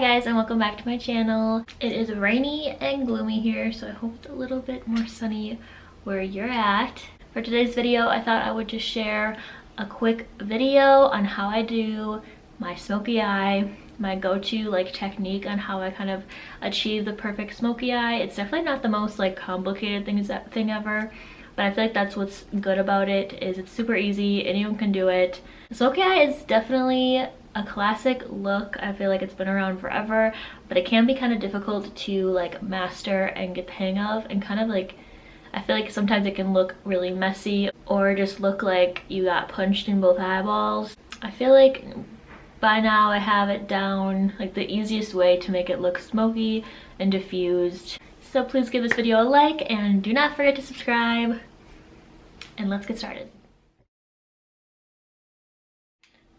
guys, and welcome back to my channel. It is rainy and gloomy here, so I hope it's a little bit more sunny where you're at. For today's video, I thought I would just share a quick video on how I do my smoky eye, my go-to technique on how I kind of achieve the perfect smoky eye. It's definitely not the most complicated thing ever, but I feel like that's what's good about it, is it's super easy, anyone can do it. The smoky eye is definitely a classic look. I feel like it's been around forever, but it can be kind of difficult to master and get the hang of, and kind of I feel like sometimes it can look really messy or just look like you got punched in both eyeballs. I feel like by now I have it down, the easiest way to make it look smoky and diffused. So please give this video a like and do not forget to subscribe, and let's get started.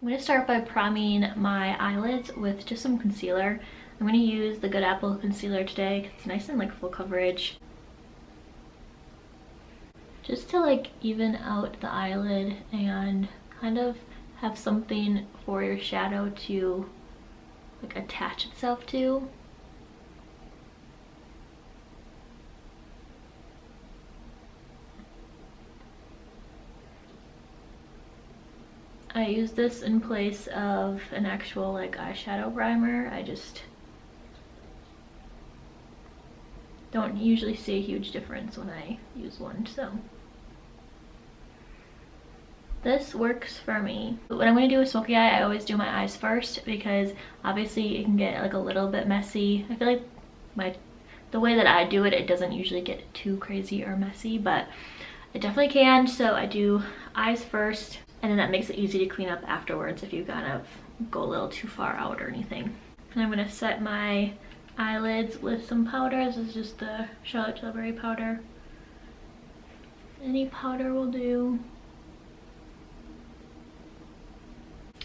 I'm going to start by priming my eyelids with just some concealer. I'm going to use the Good Apple concealer today because it's nice and full coverage. Just to even out the eyelid and kind of have something for your shadow to attach itself to. I use this in place of an actual eyeshadow primer. I just don't usually see a huge difference when I use one, so this works for me. But when I'm going to do a smoky eye, I always do my eyes first because obviously it can get a little bit messy. I feel like the way that I do it, it doesn't usually get too crazy or messy, but it definitely can. So I do eyes first, and then that makes it easy to clean up afterwards if you kind of go a little too far out or anything. And I'm going to set my eyelids with some powder. This is just the Charlotte Tilbury powder. Any powder will do.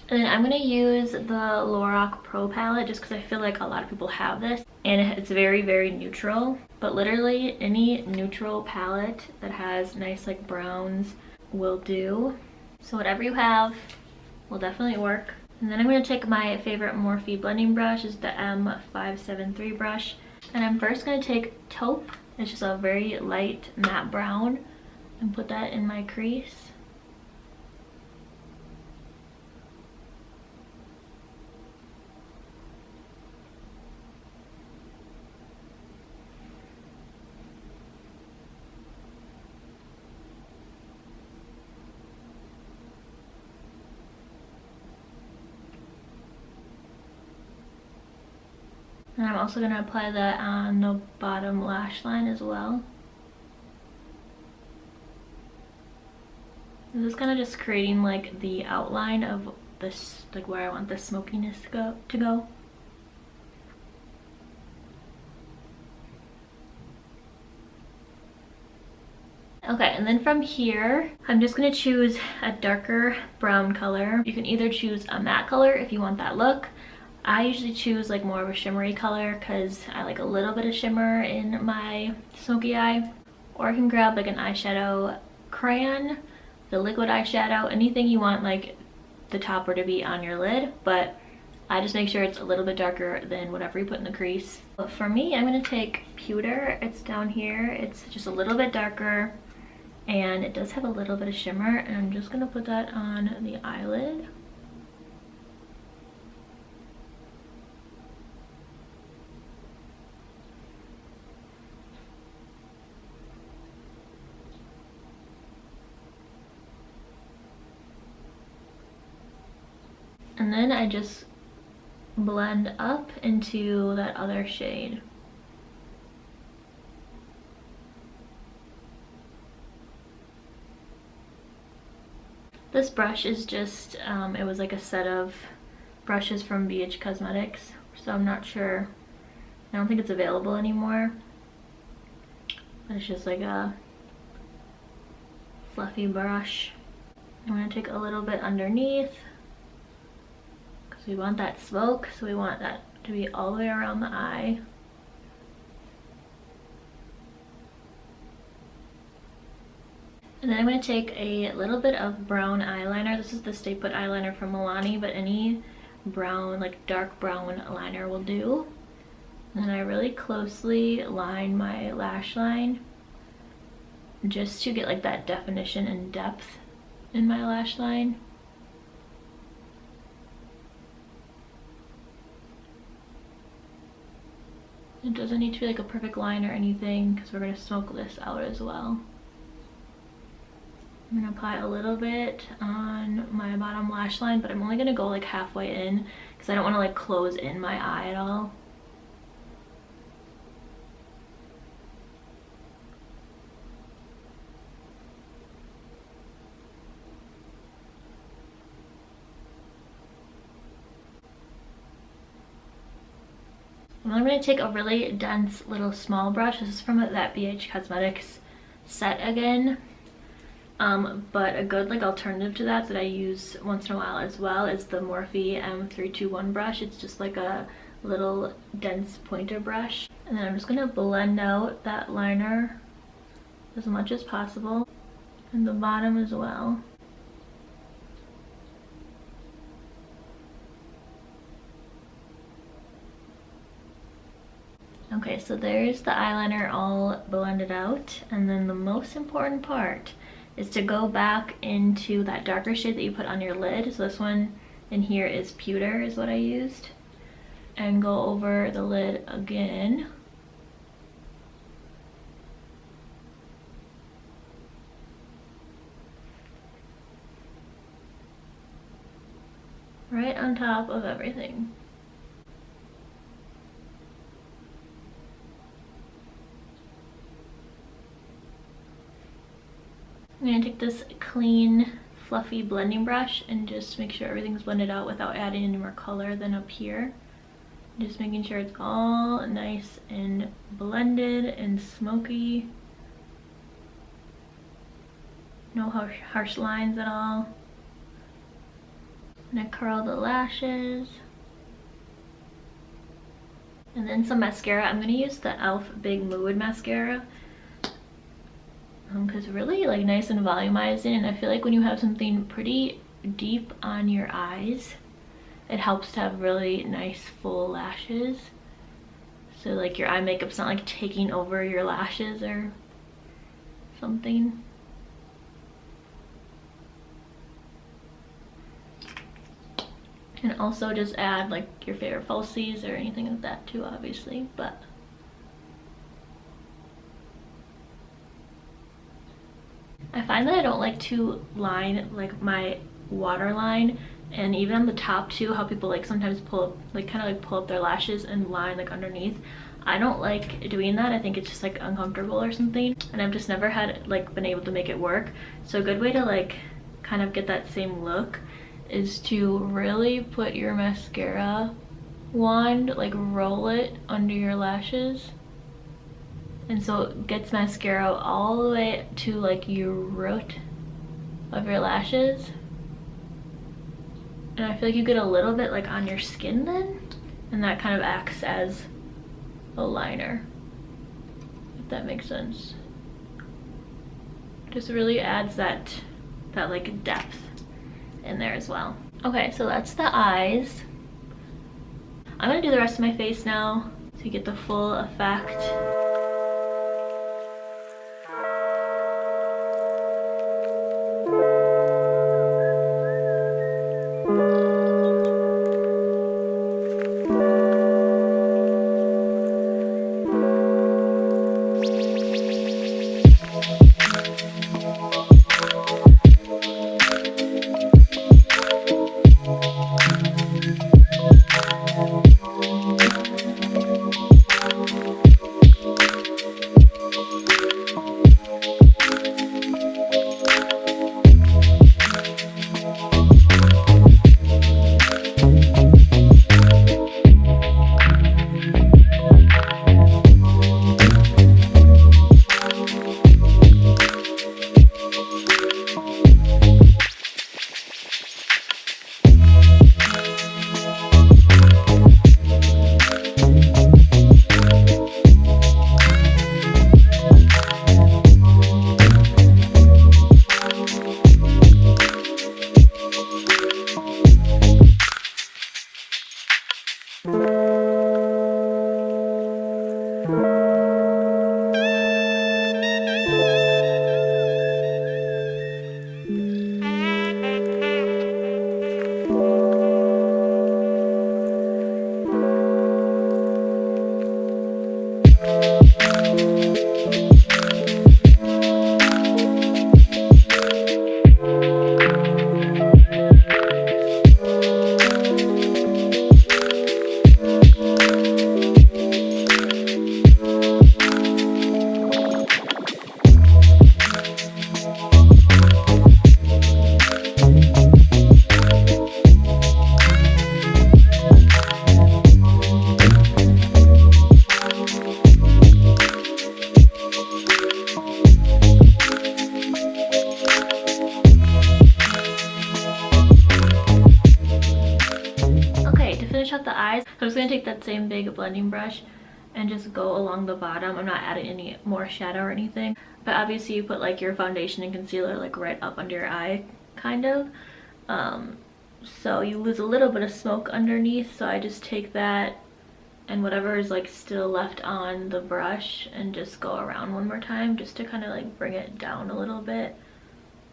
And then I'm going to use the Lorac Pro palette just because I feel like a lot of people have this. And it's very, very neutral. But literally any neutral palette that has nice browns will do. So whatever you have will definitely work. And then I'm going to take my favorite Morphe blending brush, is the M573 brush. And I'm first going to take taupe, it's just a very light matte brown, and put that in my crease. And I'm also going to apply that on the bottom lash line as well. This is kind of just creating the outline of this, where I want the smokiness to go. Okay, and then from here, I'm just going to choose a darker brown color. You can either choose a matte color if you want that look. I usually choose more of a shimmery color because I like a little bit of shimmer in my smoky eye. Or I can grab an eyeshadow crayon, the liquid eyeshadow, anything you want the topper to be on your lid, but I just make sure it's a little bit darker than whatever you put in the crease. But for me, I'm going to take Pewter. It's down here. It's just a little bit darker and it does have a little bit of shimmer, and I'm just going to put that on the eyelid. And then I just blend up into that other shade. This brush is just, it was a set of brushes from BH Cosmetics, so I'm not sure, I don't think it's available anymore. But it's just a fluffy brush. I'm going to take a little bit underneath. We want that smoke, so we want that to be all the way around the eye. And then I'm going to take a little bit of brown eyeliner. This is the Stay Put eyeliner from Milani, but any brown, like dark brown liner will do. And then I really closely line my lash line just to get like that definition and depth in my lash line. It doesn't need to be like a perfect line or anything because we're going to smoke this out as well. I'm going to apply a little bit on my bottom lash line, but I'm only going to go like halfway in because I don't want to like close in my eye at all. I'm going to take a really dense little small brush. This is from that BH Cosmetics set again. But a good like alternative to that I use once in a while as well is the Morphe M321 brush. It's just like a little dense pointer brush. And then I'm just going to blend out that liner as much as possible. And the bottom as well. Okay, so there's the eyeliner all blended out, and then the most important part is to go back into that darker shade that you put on your lid. So this one in here is Pewter is what I used, and go over the lid again. Right on top of everything. I'm going to take this clean, fluffy blending brush and just make sure everything's blended out without adding any more color than up here. Just making sure it's all nice and blended and smoky. No harsh lines at all. I'm going to curl the lashes. And then some mascara. I'm going to use the e.l.f. Big Mood Mascara. Because really like nice and volumizing, and I feel like when you have something pretty deep on your eyes, it helps to have really nice full lashes. So like your eye makeup's not like taking over your lashes or something. And also just add like your favorite falsies or anything like that too, obviously, but I find that I don't like to line like my waterline, and even on the top too, how people like sometimes pull up, like kind of like pull up their lashes and line like underneath. I don't like doing that. I think it's just like uncomfortable or something, and I've just never had like been able to make it work. So a good way to like kind of get that same look is to really put your mascara wand, like roll it under your lashes. And so it gets mascara all the way to like your root of your lashes. And I feel like you get a little bit like on your skin then, and that kind of acts as a liner, if that makes sense. Just really adds that like depth in there as well. Okay, so that's the eyes. I'm gonna do the rest of my face now so you get the full effect. The eyes. So I'm just gonna take that same big blending brush and just go along the bottom. I'm not adding any more shadow or anything, but obviously you put like your foundation and concealer like right up under your eye, kind of. So you lose a little bit of smoke underneath, so I just take that and whatever is like still left on the brush and just go around one more time just to kind of like bring it down a little bit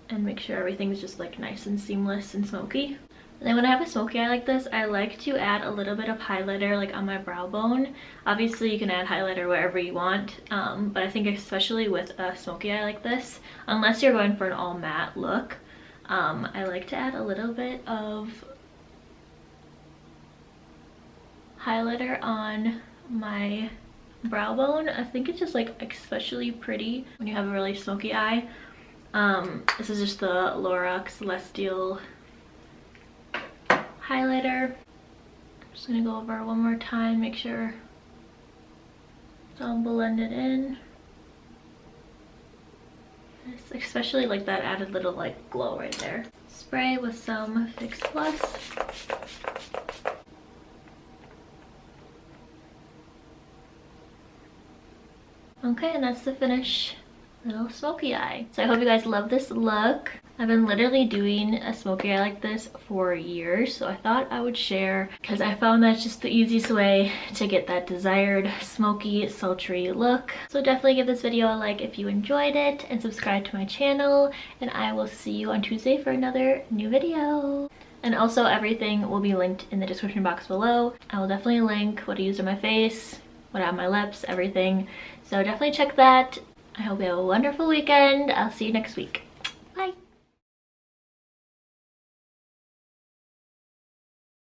and make sure everything's just like nice and seamless and smoky. And then when I have a smoky eye like this, I like to add a little bit of highlighter like on my brow bone. Obviously you can add highlighter wherever you want, but I think especially with a smoky eye like this, unless you're going for an all matte look, I like to add a little bit of highlighter on my brow bone. I think it's just like especially pretty when you have a really smoky eye. This is just the Lorac Celestial highlighter. I'm just gonna go over it one more time, make sure it's all blended in. It's especially like that added little like glow right there. Spray with some Fix Plus. Okay, and that's the finish little smoky eye. So I hope you guys love this look. I've been literally doing a smoky eye like this for years, so I thought I would share because I found that's just the easiest way to get that desired smoky, sultry look. So definitely give this video a like if you enjoyed it and subscribe to my channel, and I will see you on Tuesday for another new video. And also everything will be linked in the description box below. I will definitely link what I used on my face, what I have on my lips, everything. So definitely check that. I hope you have a wonderful weekend. I'll see you next week.